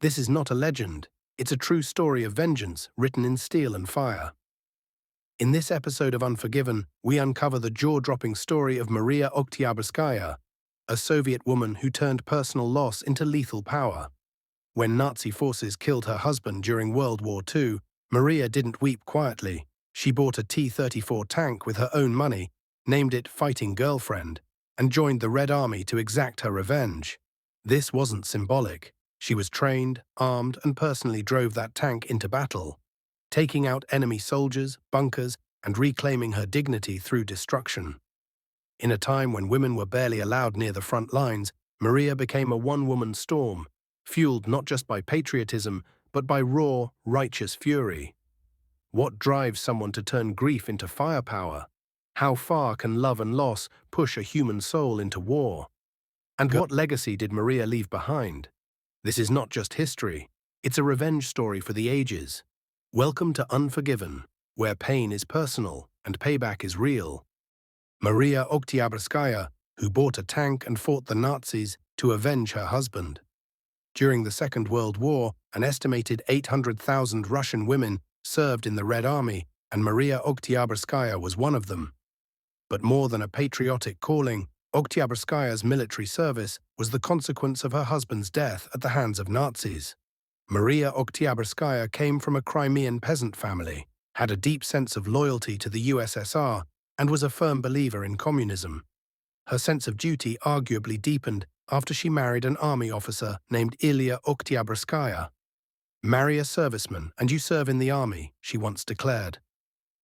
This is not a legend. It's a true story of vengeance written in steel and fire. In this episode of Unforgiven, we uncover the jaw-dropping story of Mariya Oktyabrskaya, a Soviet woman who turned personal loss into lethal power. When Nazi forces killed her husband during World War II, Mariya didn't weep quietly. She bought a T-34 tank with her own money, named it Fighting Girlfriend, and joined the Red Army to exact her revenge. This wasn't symbolic. She was trained, armed, and personally drove that tank into battle, taking out enemy soldiers, bunkers, and reclaiming her dignity through destruction. In a time when women were barely allowed near the front lines, Mariya became a one-woman storm, fueled not just by patriotism, but by raw, righteous fury. What drives someone to turn grief into firepower? How far can love and loss push a human soul into war? And what legacy did Mariya leave behind? This is not just history, it's a revenge story for the ages. Welcome to Unforgiven, where pain is personal and payback is real. Mariya Oktyabrskaya, who bought a tank and fought the Nazis to avenge her husband. During the Second World War, an estimated 800,000 Russian women served in the Red Army, and Mariya Oktyabrskaya was one of them. But more than a patriotic calling, Oktyabrskaya's military service was the consequence of her husband's death at the hands of Nazis. Mariya Oktyabrskaya came from a Crimean peasant family, had a deep sense of loyalty to the USSR, and was a firm believer in communism. Her sense of duty arguably deepened after she married an army officer named Mariya Oktyabrskaya. "Marry a serviceman and you serve in the army," she once declared.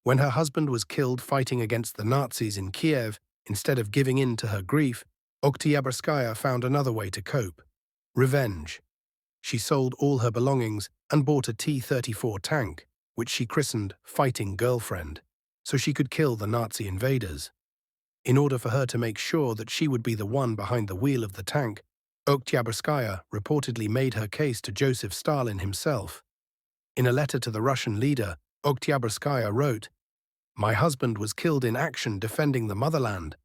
When her husband was killed fighting against the Nazis in Kiev, instead of giving in to her grief, Oktyabrskaya found another way to cope: revenge. She sold all her belongings and bought a T-34 tank, which she christened Fighting Girlfriend, so she could kill the Nazi invaders. In order for her to make sure that she would be the one behind the wheel of the tank, Oktyabrskaya reportedly made her case to Joseph Stalin himself. In a letter to the Russian leader, Oktyabrskaya wrote, "My husband was killed in action defending the motherland.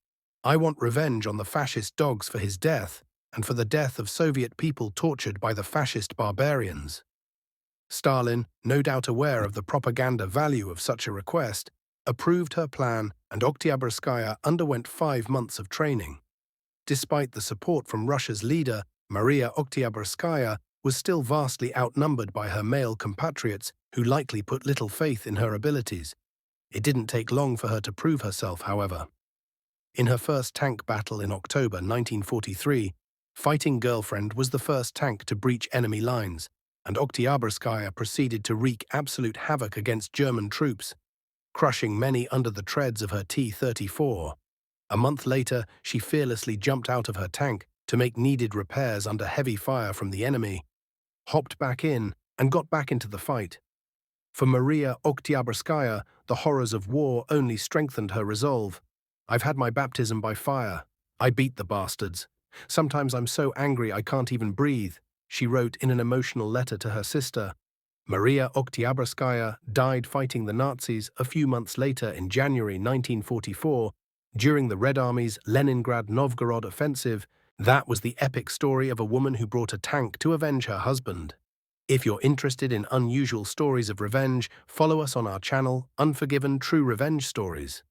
I want revenge on the fascist dogs for his death and for the death of Soviet people tortured by the fascist barbarians." Stalin, no doubt aware of the propaganda value of such a request, approved her plan, and Oktyabrskaya underwent 5 months of training. Despite the support from Russia's leader, Mariya Oktyabrskaya was still vastly outnumbered by her male compatriots who likely put little faith in her abilities. It didn't take long for her to prove herself, however. In her first tank battle in October 1943, Fighting Girlfriend was the first tank to breach enemy lines, and Oktyabrskaya proceeded to wreak absolute havoc against German troops, crushing many under the treads of her T-34. A month later, she fearlessly jumped out of her tank to make needed repairs under heavy fire from the enemy, hopped back in, and got back into the fight. For Mariya Oktyabrskaya, the horrors of war only strengthened her resolve. "I've had my baptism by fire. I beat the bastards. Sometimes I'm so angry I can't even breathe," she wrote in an emotional letter to her sister. Mariya Oktyabrskaya died fighting the Nazis a few months later in January 1944 during the Red Army's Leningrad-Novgorod offensive. That was the epic story of a woman who brought a tank to avenge her husband. If you're interested in unusual stories of revenge, follow us on our channel, Unforgiven True Revenge Stories.